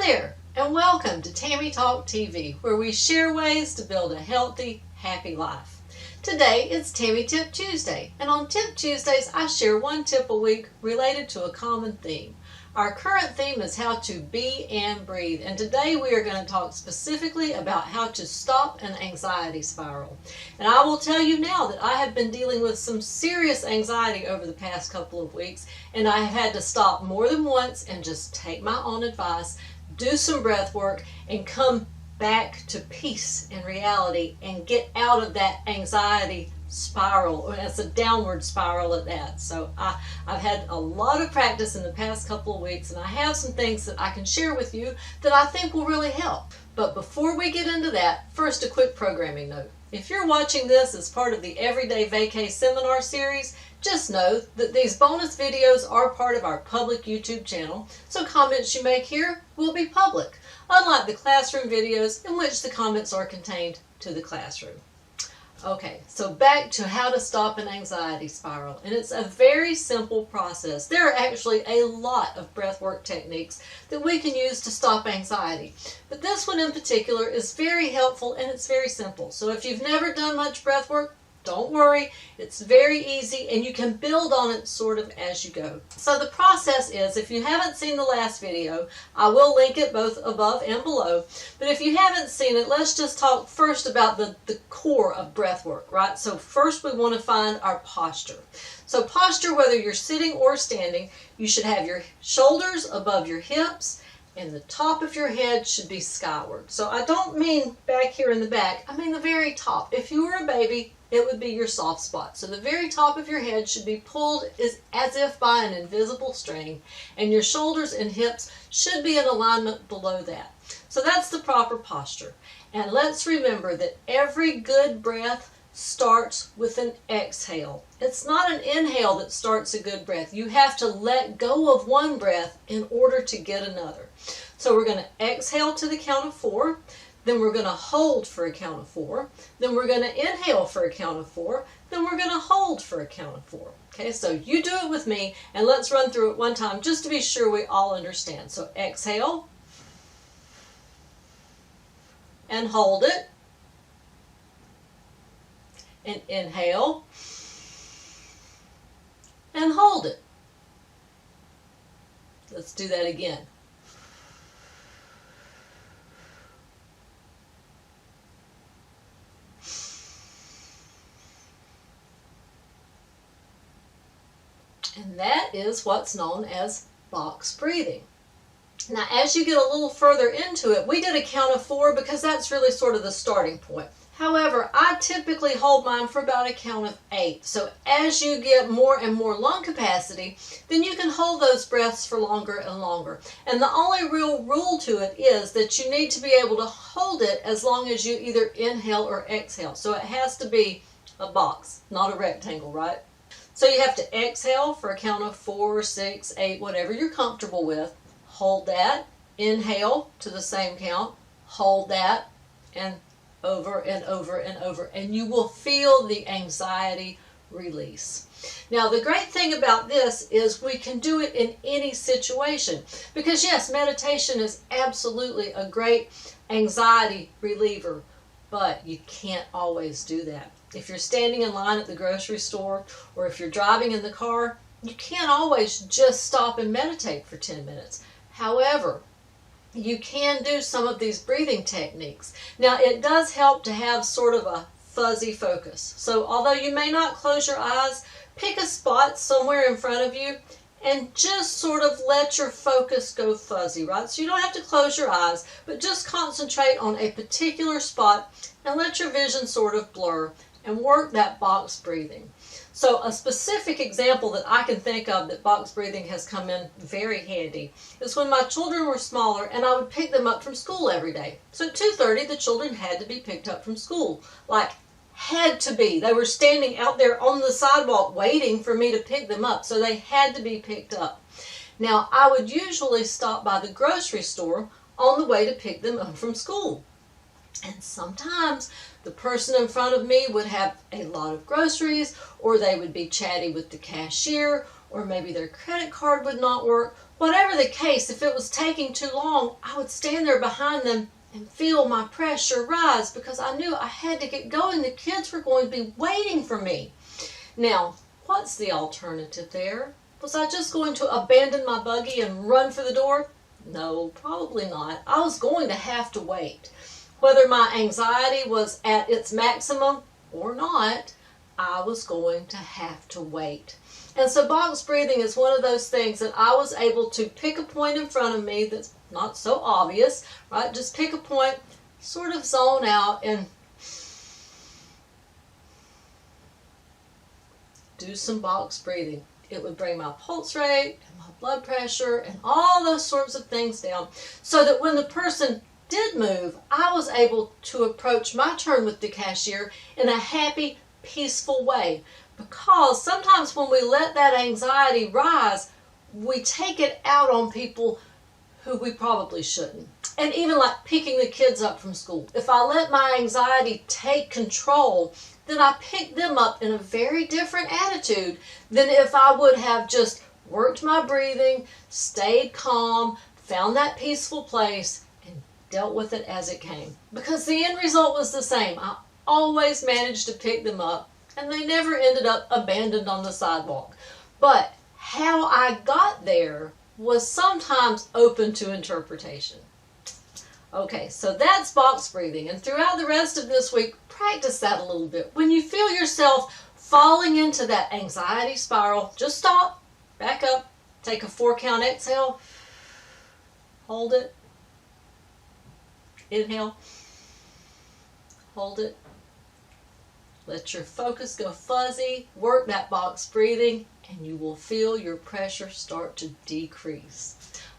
Hi there, and welcome to Tammy TalkTV, where we share ways to build a healthy, happy life. Today it's Tammy Tip Tuesday, and on Tip Tuesdays I share one tip a week related to a common theme. Our current theme is how to be and breathe, and today we are going to talk specifically about how to stop an anxiety spiral. And I will tell you now that I have been dealing with some serious anxiety over the past couple of weeks, and I have had to stop more than once and just take my own advice, do some breath work, and come back to peace and reality and get out of that anxiety spiral. It's a downward spiral at that. So I've had a lot of practice in the past couple of weeks, and I have some things that I can share with you that I think will really help. But before we get into that, first a quick programming note. If you're watching this as part of the Everyday Vacay seminar series, just know that these bonus videos are part of our public YouTube channel, so comments you make here will be public, unlike the classroom videos in which the comments are contained to the classroom. Okay, so back to how to stop an anxiety spiral, and it's a very simple process. There are actually a lot of breathwork techniques that we can use to stop anxiety, but this one in particular is very helpful and it's very simple. So if you've never done much breathwork, don't worry, it's very easy and you can build on it sort of as you go. So the process is, if you haven't seen the last video, I will link it both above and below, but if you haven't seen it, let's just talk first about the core of breath work, right? So first we want to find our posture. So posture, whether you're sitting or standing, you should have your shoulders above your hips and the top of your head should be skyward. So I don't mean back here in the back, I mean the very top. If you were a baby, it would be your soft spot. So the very top of your head should be pulled as if by an invisible string, and your shoulders and hips should be in alignment below that. So that's the proper posture. And let's remember that every good breath starts with an exhale. It's not an inhale that starts a good breath. You have to let go of one breath in order to get another. So we're going to exhale to the count of 4. Then we're going to hold for a count of 4. Then we're going to inhale for a count of 4. Then we're going to hold for a count of 4. Okay, so you do it with me, and let's run through it one time just to be sure we all understand. So exhale, and hold it, and inhale, and hold it. Let's do that again. And that is what's known as box breathing. Now, as you get a little further into it, we did a count of 4 because that's really sort of the starting point. However, I typically hold mine for about a count of 8. So as you get more and more lung capacity, then you can hold those breaths for longer and longer. And the only real rule to it is that you need to be able to hold it as long as you either inhale or exhale. So it has to be a box, not a rectangle, right? So you have to exhale for a count of 4, 6, 8, whatever you're comfortable with. Hold that, inhale to the same count, hold that, and over and over and over, and you will feel the anxiety release. Now, the great thing about this is we can do it in any situation, because yes, meditation is absolutely a great anxiety reliever, but you can't always do that. If you're standing in line at the grocery store, or if you're driving in the car, you can't always just stop and meditate for 10 minutes. However, you can do some of these breathing techniques. Now, it does help to have sort of a fuzzy focus. So although you may not close your eyes, pick a spot somewhere in front of you and just sort of let your focus go fuzzy, right? So you don't have to close your eyes, but just concentrate on a particular spot and let your vision sort of blur and work that box breathing. So a specific example that I can think of that box breathing has come in very handy is when my children were smaller and I would pick them up from school every day. So at 2:30 the children had to be picked up from school. Like, had to be. They were standing out there on the sidewalk waiting for me to pick them up, so they had to be picked up. Now, I would usually stop by the grocery store on the way to pick them up from school. And sometimes the person in front of me would have a lot of groceries, or they would be chatty with the cashier, or maybe their credit card would not work. Whatever the case, if it was taking too long, I would stand there behind them and feel my pressure rise because I knew I had to get going. The kids were going to be waiting for me. Now, what's the alternative there? Was I just going to abandon my buggy and run for the door? No, probably not. I was going to have to wait. Whether my anxiety was at its maximum or not, I was going to have to wait. And so box breathing is one of those things that I was able to pick a point in front of me that's not so obvious, right? Just pick a point, sort of zone out, and do some box breathing. It would bring my pulse rate and my blood pressure and all those sorts of things down so that when the person did move, I was able to approach my turn with the cashier in a happy, peaceful way. Because sometimes when we let that anxiety rise, we take it out on people who we probably shouldn't. And even like picking the kids up from school. If I let my anxiety take control, then I pick them up in a very different attitude than if I would have just worked my breathing, stayed calm, found that peaceful place, and dealt with it as it came. Because the end result was the same. I always managed to pick them up, and they never ended up abandoned on the sidewalk. But how I got there was sometimes open to interpretation. Okay, so that's box breathing, and throughout the rest of this week, practice that a little bit. When you feel yourself falling into that anxiety spiral, just stop, back up, take a 4-count exhale, hold it, inhale, hold it, let your focus go fuzzy, work that box breathing, and you will feel your pressure start to decrease.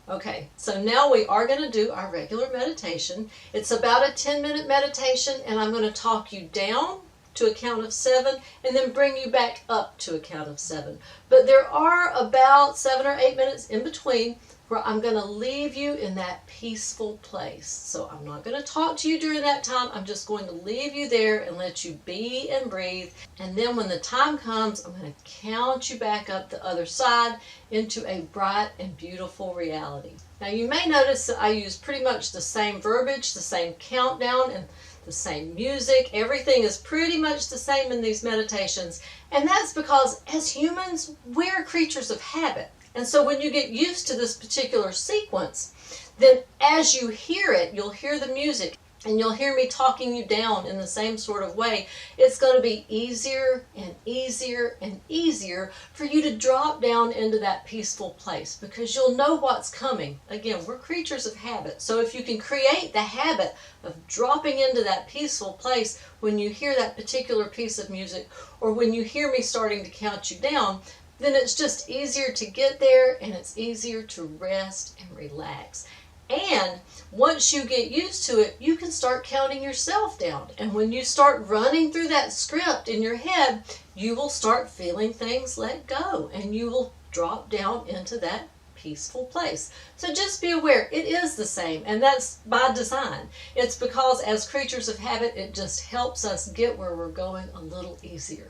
Okay, so now we are going to do our regular meditation. It's about a 10-minute meditation, and I'm going to talk you down to a count of 7 and then bring you back up to a count of 7. But there are about 7 or 8 minutes in between where I'm going to leave you in that peaceful place. So I'm not going to talk to you during that time. I'm just going to leave you there and let you be and breathe. And then when the time comes, I'm going to count you back up the other side into a bright and beautiful reality. Now you may notice that I use pretty much the same verbiage, the same countdown, and the same music. Everything is pretty much the same in these meditations. And that's because as humans, we're creatures of habit. And so when you get used to this particular sequence, then as you hear it, you'll hear the music and you'll hear me talking you down in the same sort of way. It's going to be easier and easier and easier for you to drop down into that peaceful place because you'll know what's coming. Again, we're creatures of habit. So if you can create the habit of dropping into that peaceful place when you hear that particular piece of music or when you hear me starting to count you down, then it's just easier to get there and it's easier to rest and relax. And once you get used to it, you can start counting yourself down. And when you start running through that script in your head, you will start feeling things let go and you will drop down into that peaceful place. So just be aware, it is the same, and that's by design. It's because as creatures of habit, it just helps us get where we're going a little easier.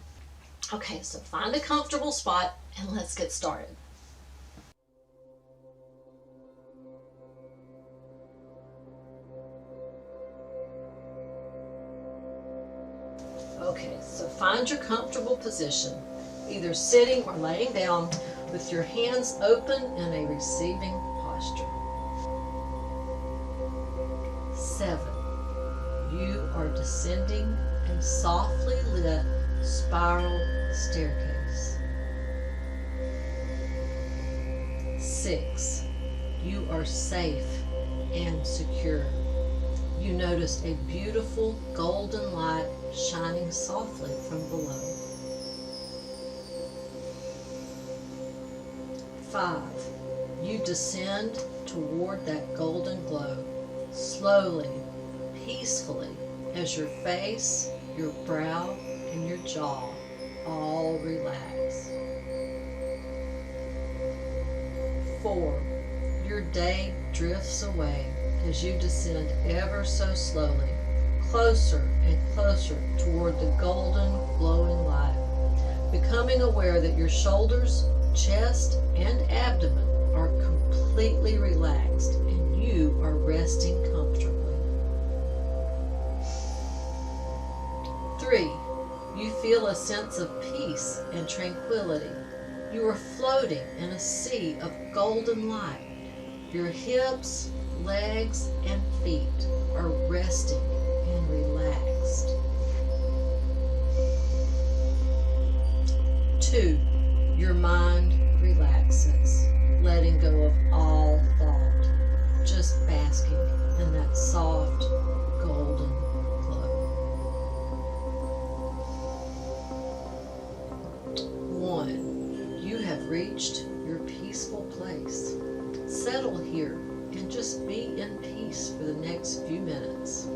Okay, so find a comfortable spot and let's get started. Okay, so find your comfortable position, either sitting or laying down with your hands open in a receiving posture. 7. You are descending a softly lit spiral staircase. 6. You are safe and secure. You notice a beautiful golden light shining softly from below. 5. You descend toward that golden glow, slowly, peacefully, as your face, your brow, and your jaw all relax. 4. Your day drifts away as you descend ever so slowly, closer and closer toward the golden glowing light, becoming aware that your shoulders chest and abdomen are completely relaxed and you are resting comfortably. 3. You feel a sense of peace and tranquility. You are floating in a sea of golden light. Your hips, legs, and feet are resting and relaxed. 2. Your mind relaxes, letting go of all thought, just basking in that soft, golden glow. 1. You have reached your peaceful place. Settle here and just be in peace for the next few minutes.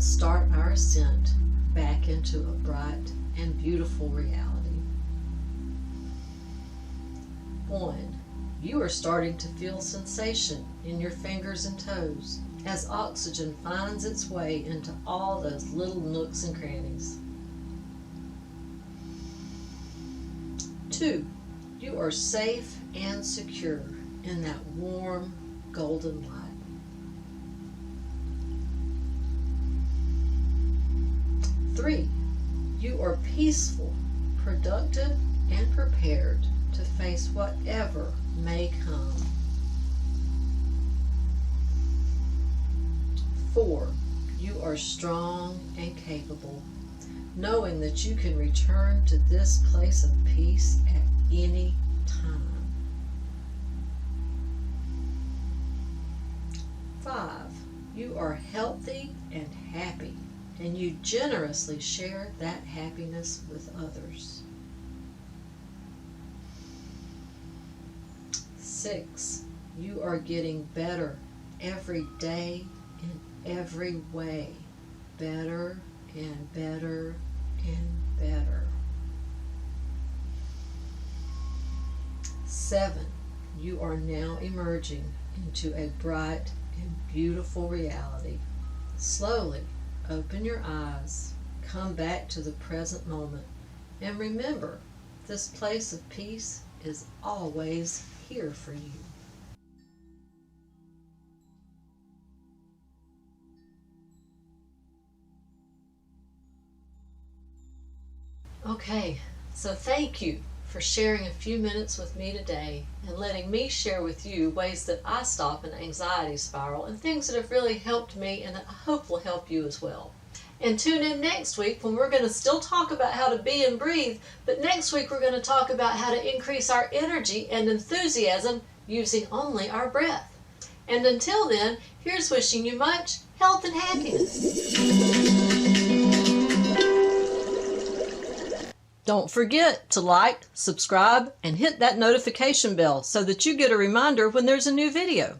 let's start our ascent back into a bright and beautiful reality. 1. You are starting to feel sensation in your fingers and toes as oxygen finds its way into all those little nooks and crannies. 2. You are safe and secure in that warm, golden light. 3. You are peaceful, productive, and prepared to face whatever may come. 4. You are strong and capable, knowing that you can return to this place of peace at any time. 5. You are healthy and happy, and you generously share that happiness with others. 6. You are getting better every day in every way. Better and better and better. 7. You are now emerging into a bright and beautiful reality. Slowly open your eyes, come back to the present moment, and remember, this place of peace is always here for you. Okay, so thank you for sharing a few minutes with me today and letting me share with you ways that I stop an anxiety spiral and things that have really helped me and that I hope will help you as well. And tune in next week when we're going to still talk about how to be and breathe, but next week we're going to talk about how to increase our energy and enthusiasm using only our breath. And until then, here's wishing you much health and happiness. Don't forget to like, subscribe, and hit that notification bell so that you get a reminder when there's a new video.